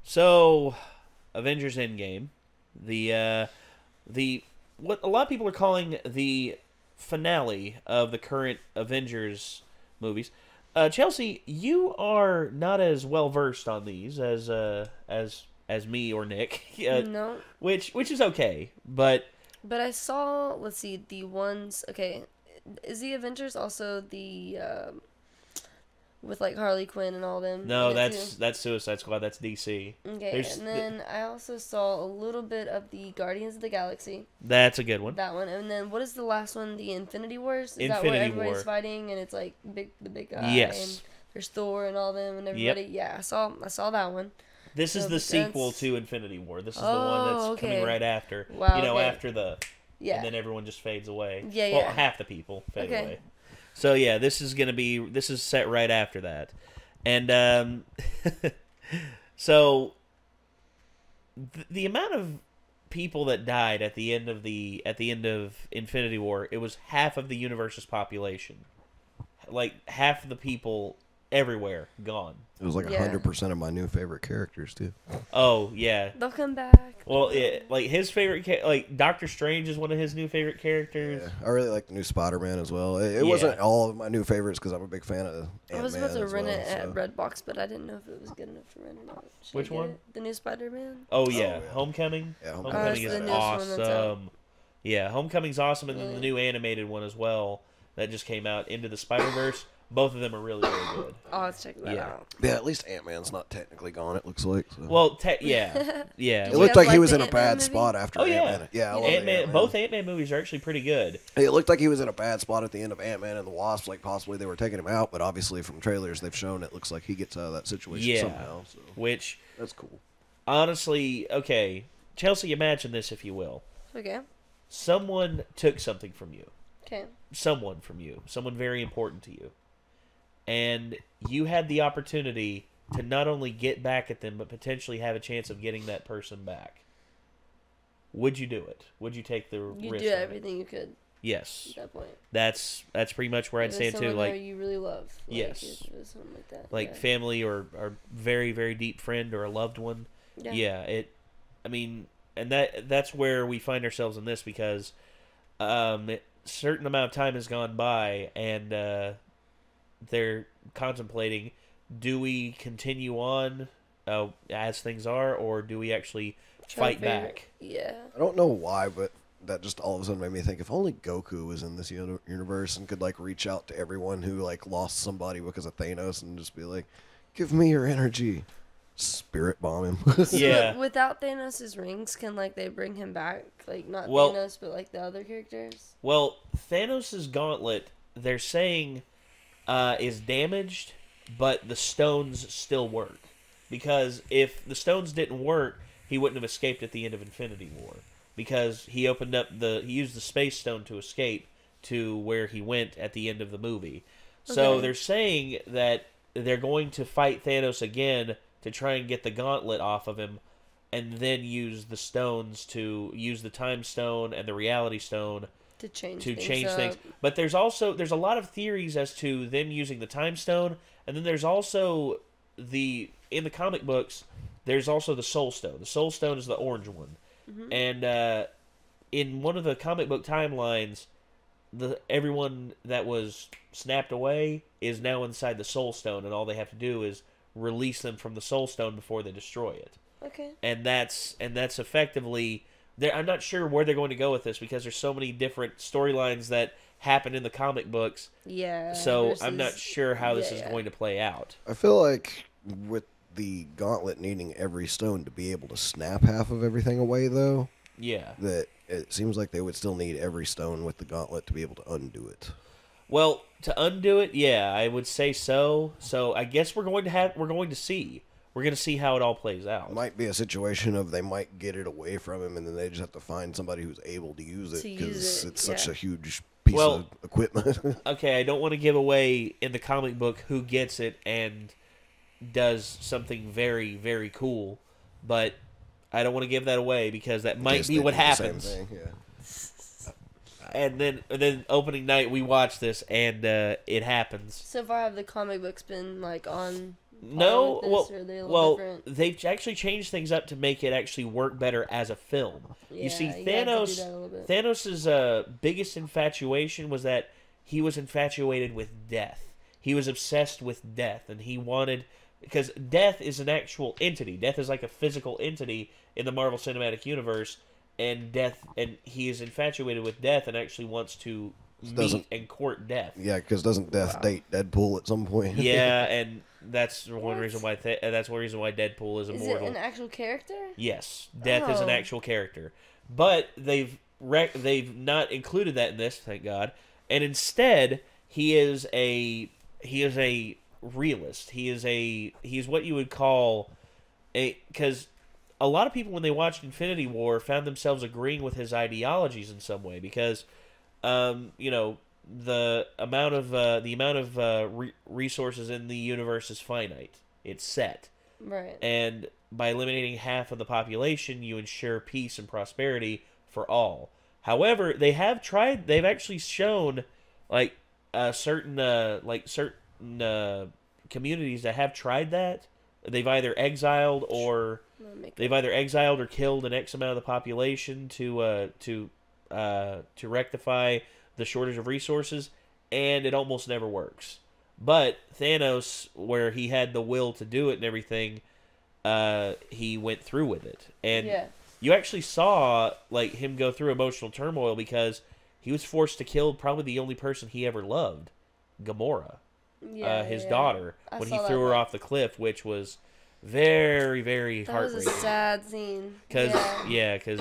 So, Avengers Endgame, what a lot of people are calling the finale of the current Avengers movies. Chelsea, you are not as well versed on these as me or Nick. No. Which is okay, but I saw, let's see, the ones, okay, is the Avengers also the, with, like, Harley Quinn and all them? no, that's Suicide Squad, that's DC. Okay, and then I also saw a little bit of the Guardians of the Galaxy. That's a good one. That one, and then what is the last one? The Infinity Wars? Is Infinity that where everybody's War. fighting, and it's, like, the big guy? Yes. And there's Thor and all them and everybody? Yep. Yeah, I saw that one. This is the sequel to Infinity War. This is the one that's coming okay. right after. Wow, After the... Yeah. And then everyone just fades away. Yeah, Well, yeah. half the people fade Okay. away. So, yeah, this is set right after that. And, so, the amount of people that died at the end of Infinity War, it was half of the universe's population. Like, half of the people everywhere gone. It was like 100% of my new favorite characters too. Oh yeah, they'll come back. Well, like his favorite, like Doctor Strange is one of his new favorite characters. Yeah, I really like the new Spider-Man as well. It wasn't all of my new favorites because I'm a big fan of Ant-Man. I was about to rent it at so. Redbox, but I didn't know if it was good enough to rent or not. Should Which I get one? it? The new Spider-Man. Oh yeah, Homecoming. Yeah, Homecoming that's is the newest one that's out. awesome. Yeah, Homecoming's awesome, and then the new animated one as well that just came out, Into the Spider-Verse. Both of them are really, really good. Oh, let's check that out. Yeah, at least Ant-Man's not technically gone, it looks like. So. Well, yeah. It You looked guys like he like was the in a Ant-Man bad movie? spot after Oh yeah, Ant-Man. Yeah, I love Ant-Man. Ant-Man. Both Ant-Man movies are actually pretty good. It looked like he was in a bad spot at the end of Ant-Man and the Wasp, like possibly they were taking him out, but obviously from trailers they've shown it looks like he gets out of that situation somehow. So. Which, that's cool. Honestly, okay, Chelsea, imagine this if you will. Okay. Someone took something from you. Okay. Someone very important to you. And you had the opportunity to not only get back at them, but potentially have a chance of getting that person back. Would you do it? Would you take the risk? You do everything you could. Yes. At that point. That's pretty much where I'd stand too. Like you really love. Like, yes. Something like that. Like family or very, very deep friend or a loved one. Yeah. I mean, and that's where we find ourselves in this because a certain amount of time has gone by and they're contemplating, do we continue on as things are, or do we actually fight back? Yeah. I don't know why, but that just all of a sudden made me think, if only Goku was in this universe and could, like, reach out to everyone who, like, lost somebody because of Thanos and just be like, give me your energy. Spirit bomb him. Yeah. Without Thanos' rings, can, like, they bring him back? Like, not Well, Thanos, but, like, the other characters? Well, Thanos' gauntlet, they're saying, is damaged, but the stones still work. Because if the stones didn't work, he wouldn't have escaped at the end of Infinity War. Because he used the Space Stone to escape to where he went at the end of the movie. So they're saying that they're going to fight Thanos again to try and get the gauntlet off of him, and then use the stones use the Time Stone and the Reality Stone to change things. But there's a lot of theories as to them using the Time Stone, and then there's also in the comic books, there's also the Soul Stone. The Soul Stone is the orange one. Mm-hmm. And in one of the comic book timelines, everyone that was snapped away is now inside the Soul Stone, and all they have to do is release them from the Soul Stone before they destroy it. Okay. And that's effectively... I'm not sure where they're going to go with this because there's so many different storylines that happen in the comic books. Yeah. So I'm not sure how this is going to play out. I feel like with the gauntlet needing every stone to be able to snap half of everything away, though. Yeah. That it seems like they would still need every stone with the gauntlet to be able to undo it. Well, to undo it, yeah, I would say so. So I guess we're going to see. We're going to see how it all plays out. It might be a situation of they might get it away from him, and then they just have to find somebody who's able to use it because it's such a huge piece of equipment. Okay, I don't want to give away in the comic book who gets it and does something very, very cool, but I don't want to give that away because that might be what happens. Same thing, yeah. And then opening night we watch this and it happens. So far, have the comic books been like on No, with this, or are they a little well, different? they've actually changed things up to make it actually work better as a film. Yeah, you see, you have to do Thanos, that a little bit. Thanos' biggest infatuation was that he was infatuated with death. He was obsessed with death, and he wanted, because death is an actual entity. Death is like a physical entity in the Marvel Cinematic Universe, and he is infatuated with death and actually wants to meet and court death. Yeah, because doesn't Death date Deadpool at some point? Yeah, and that's one reason why Deadpool is immortal. Is it an actual character? Yes, Death is an actual character, but they've not included that in this, thank God. And instead, he is a realist. He's what you would call because a lot of people when they watched Infinity War found themselves agreeing with his ideologies in some way because, the amount of resources in the universe is finite. It's set. Right. And by eliminating half of the population, you ensure peace and prosperity for all. However, they've actually shown certain communities that have tried that. They've either exiled or killed an X amount of the population to rectify the shortage of resources, and it almost never works. But Thanos, where he had the will to do it and everything, he went through with it. And you actually saw him go through emotional turmoil because he was forced to kill probably the only person he ever loved, Gamora, his daughter, when he threw her off the cliff, which was very, very heartbreaking. That was a sad scene. Because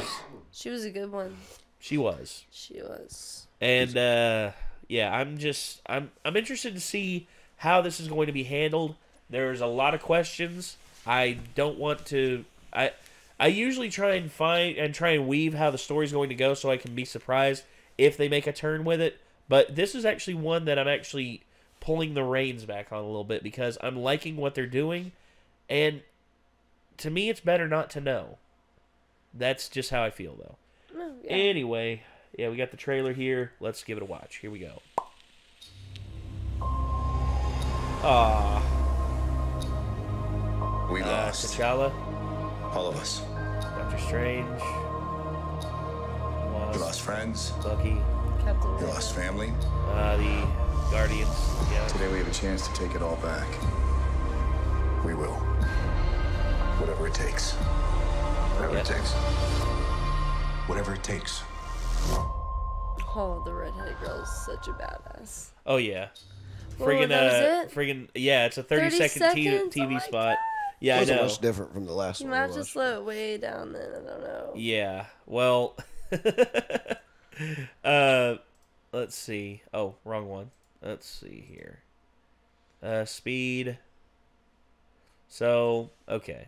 she was a good one. She was. And I'm interested to see how this is going to be handled. There's a lot of questions. I don't want to. I usually try and weave how the story's going to go so I can be surprised if they make a turn with it. But this is actually one that I'm actually pulling the reins back on a little bit because I'm liking what they're doing, and to me, it's better not to know. That's just how I feel, though. Oh, yeah. Anyway. Yeah, we got the trailer here. Let's give it a watch. Here we go. We lost. T'Challa. All of us. Doctor Strange. We lost friends. Bucky. Captain We lost family. The Guardians. Yeah. Today we have a chance to take it all back. We will. Whatever it takes. Whatever it takes. Whatever it takes. Oh, the redheaded girl is such a badass. Oh yeah. That was it? Yeah, it's a 30-second TV spot. God. Yeah, I know. Much different from the last You one. might have to slow it way down then. I don't know. Yeah. Well. Let's see. Oh, wrong one. Let's see here. Speed. Okay.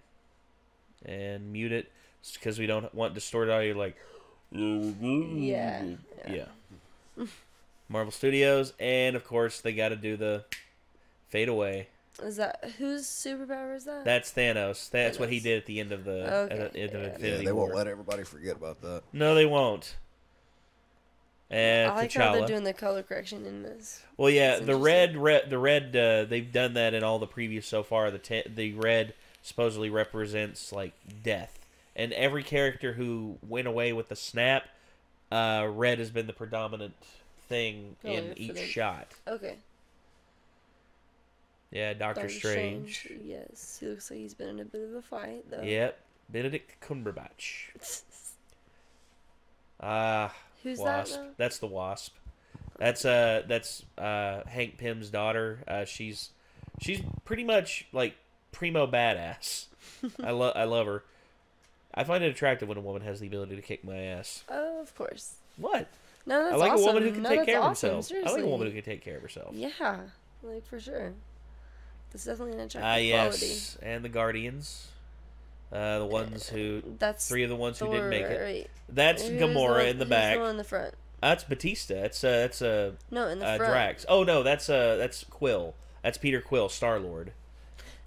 And mute it because we don't want distorted audio. Yeah. Marvel Studios, and of course they got to do the fade away. Is that whose superpower is that? That's Thanos. That's what he did at the end of Infinity they War. won't let everybody forget about that. No, they won't. And I like T'Challa. how they're doing the color correction in this. Well, yeah, the red. They've done that in all the previews so far. The red supposedly represents death, and every character who went away with the snap, red has been the predominant thing in each shot. Okay. Yeah, Doctor Strange. Yes, he looks like he's been in a bit of a fight, though. Yep, Benedict Cumberbatch. Who's Wasp. that? That's the Wasp. That's Hank Pym's daughter. She's pretty much primo badass. I love her. I find it attractive when a woman has the ability to kick my ass. Oh, of course. What? No, that's I like awesome. a woman who can take care of awesome. herself. Seriously. I like a woman who can take care of herself. Yeah, for sure. That's definitely an attractive yes, quality. and the Guardians. The ones who... That's three of the ones who didn't make it. Right. That's Gamora in the back. Who's the one in the front? That's Batista. That's no, in the front. Drax. Oh no, that's Quill. That's Peter Quill, Star-Lord.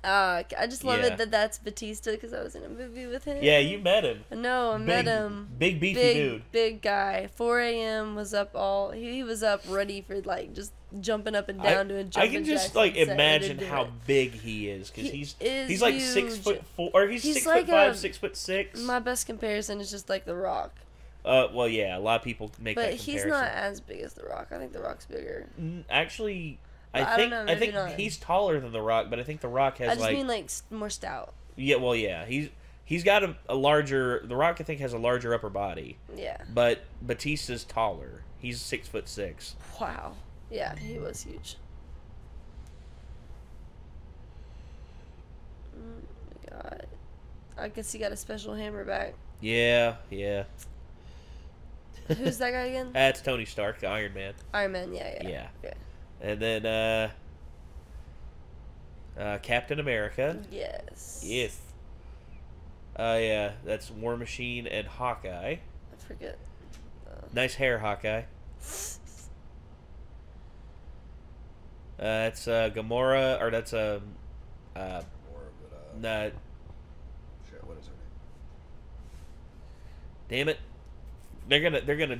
I just love Yeah. it that that's Batista because I was in a movie with him. Yeah, you met him. No, I met him. Big beefy dude. Big guy. 4 a.m. was up he was up ready for like just jumping up and down doing jumping I can just jacks like on set imagine to do how it. big he is because he's like huge. 6'4" or he's He's 6'5", like 6'6". My best comparison is just like The Rock. Well, yeah, a lot of people make that But comparison. he's not as big as The Rock. I think The Rock's bigger. Actually, But I I think don't know, I think maybe not. he's taller than The Rock, but I think The Rock has I just like mean like more stout. yeah, well, yeah, he's got a larger. The Rock I think has a larger upper body, Yeah. but Batista's taller. He's 6'6". Wow. Yeah, he was huge. God. I guess he got a special hammer back. Yeah. Who's that guy again? That's Tony Stark, the Iron Man. Iron Man, yeah. Yeah. And then Captain America. Yes. Yes. Yeah, that's War Machine and Hawkeye. I forget. Nice hair, Hawkeye. That's Gamora, or that's More, but, nah, shit, what is her damn name? it, they're gonna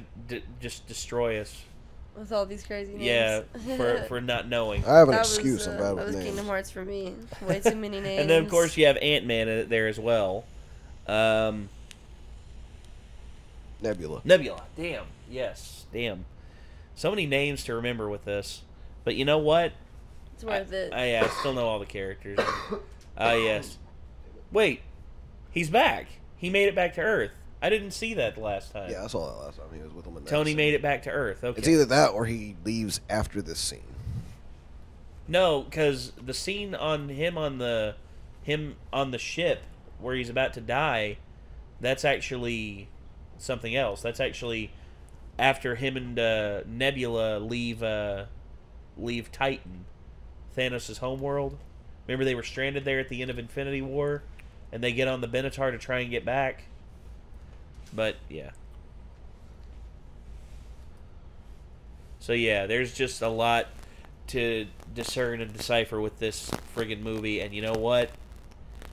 just destroy us. With all these crazy names. Yeah, for not knowing. I have an That excuse. I'm bad that with was names. Kingdom Hearts for me. Way too many names. And then of course you have Ant-Man in it there as well. Nebula. Damn. Yes. Damn. So many names to remember with this. But you know what? It's worth it. I still know all the characters. Yes. Wait. He's back. He made it back to Earth. I didn't see that the last time. Yeah, I saw that last time he was with him in that Tony scene. made it back to Earth. Okay. It's either that or he leaves after this scene. No, because the scene on him on the ship where he's about to die, that's actually something else. That's actually after him and Nebula leave Titan, Thanos' homeworld. Remember they were stranded there at the end of Infinity War, and they get on the Benatar to try and get back. But yeah. So yeah, there's just a lot to discern and decipher with this friggin' movie, and you know what?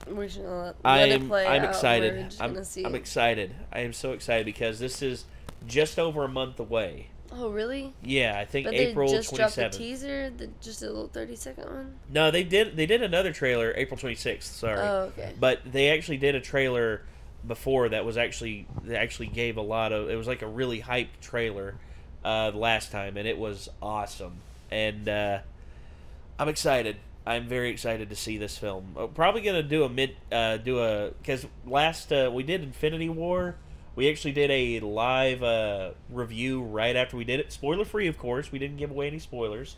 We should let it play I'm out. excited. We're just I'm gonna see. excited. I am so excited because this is just over a month away. Oh, really? Yeah, I think But April they just dropped 27th. the teaser, just a little 30-second one. No, they did another trailer April 26th. Sorry. Oh, okay. But they actually did a trailer before that actually gave a lot of. It was like a really hyped trailer the last time, and it was awesome. And I'm excited. I'm very excited to see this film. Probably gonna do because last we did Infinity War. We actually did a live review right after we did it. Spoiler free, of course. We didn't give away any spoilers.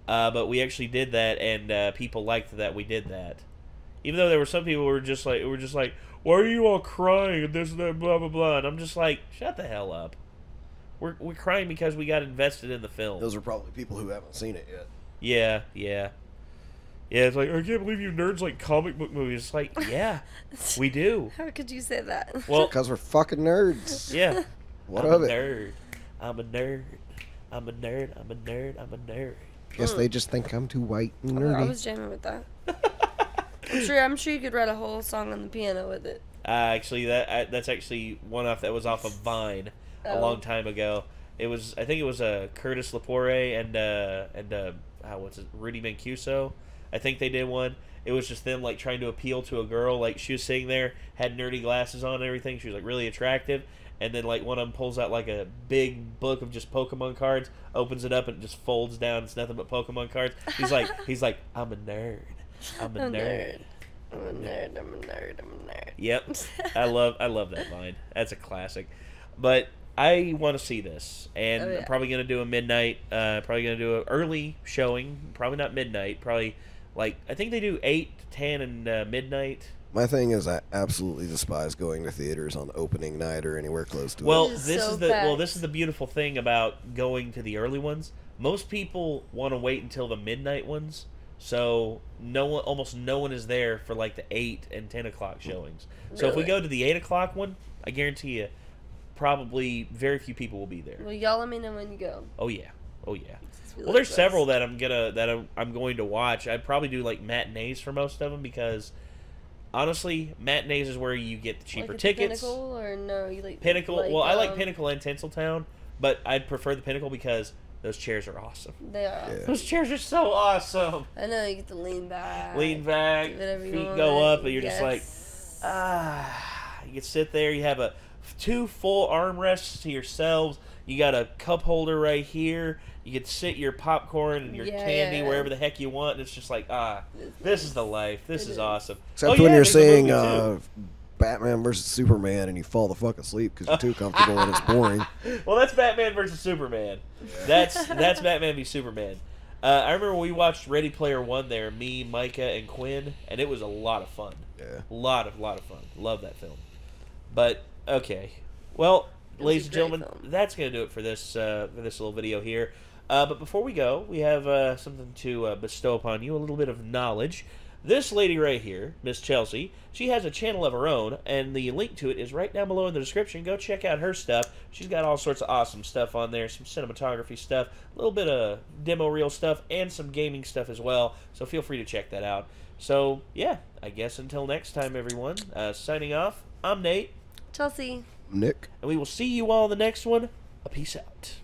But we actually did that, and people liked that we did that. Even though there were some people who were just like, why are you all crying and this and that, blah, blah, blah. And I'm just like, shut the hell up. We're crying because we got invested in the film. Those are probably people who haven't seen it yet. Yeah. Yeah, it's like, I can't believe you nerds like comic book movies. It's like, yeah, we do. How could you say that? Well, Because we're fucking nerds. yeah. What I'm of a it? nerd. I'm a nerd. I'm a nerd. I'm a nerd. I'm a nerd. Guess they just think I'm too white and I nerdy. was jamming with that. I'm sure you could write a whole song on the piano with it. Actually, that's actually that was off of Vine a Oh. long time ago. I think it was Curtis Lepore and what's it, Rudy Mancuso. I think they did one. It was just them like trying to appeal to a girl. Like she was sitting there, had nerdy glasses on and everything. She was like really attractive. And then like one of them pulls out like a big book of just Pokemon cards, opens it up and it just folds down. It's nothing but Pokemon cards. He's like, I'm a nerd. I'm a nerd. I'm a nerd. I'm a nerd. I'm a nerd. Yep. I love that line. That's a classic. But I want to see this, and Oh, yeah. I'm probably gonna do a midnight. Probably gonna do an early showing. Probably not midnight. Probably like I think they do 8, 10, and midnight. My thing is, I absolutely despise going to theaters on opening night or anywhere close to Well, it. is this so is the packed. this is the beautiful thing about going to the early ones. Most people want to wait until the midnight ones, so almost no one is there for like the 8 and 10 o'clock showings. So if we Really? go to the 8 o'clock one, I guarantee you, probably very few people will be there. Well, y'all let me know when you go. Oh yeah, Oh yeah. Really Well, there's gross. several that I'm going to watch. I'd probably do like matinees for most of them because honestly, matinees is where you get the cheaper Like at the tickets. Pinnacle or no? You like Pinnacle. Like, Well, I like Pinnacle and Tinseltown, but I'd prefer the Pinnacle because those chairs are awesome. They are. Yeah. Those chairs are so awesome. I know you get to lean back. Lean back, do whatever you feet want. go up, and you're just like, Yes. you can sit there. You have two full armrests to yourselves. You got a cup holder right here. You can sit your popcorn and your candy wherever the heck you want. And it's just like, this is the life. This is awesome. Except when you're seeing Batman versus Superman and you fall the fuck asleep because you're too comfortable and it's boring. Well, that's Batman versus Superman. That's Batman v Superman. I remember we watched Ready Player One there, me, Micah, and Quinn, and it was a lot of fun. Yeah. A lot of fun. Love that film. But okay, well, ladies and gentlemen, that's gonna do it for this little video here. But before we go, we have something to bestow upon you, a little bit of knowledge. This lady right here, Miss Chelsea, she has a channel of her own, and the link to it is right down below in the description. Go check out her stuff. She's got all sorts of awesome stuff on there, some cinematography stuff, a little bit of demo reel stuff, and some gaming stuff as well. So feel free to check that out. So, yeah, I guess until next time, everyone, signing off, I'm Nate. Chelsea. Nick. And we will see you all in the next one. A peace out.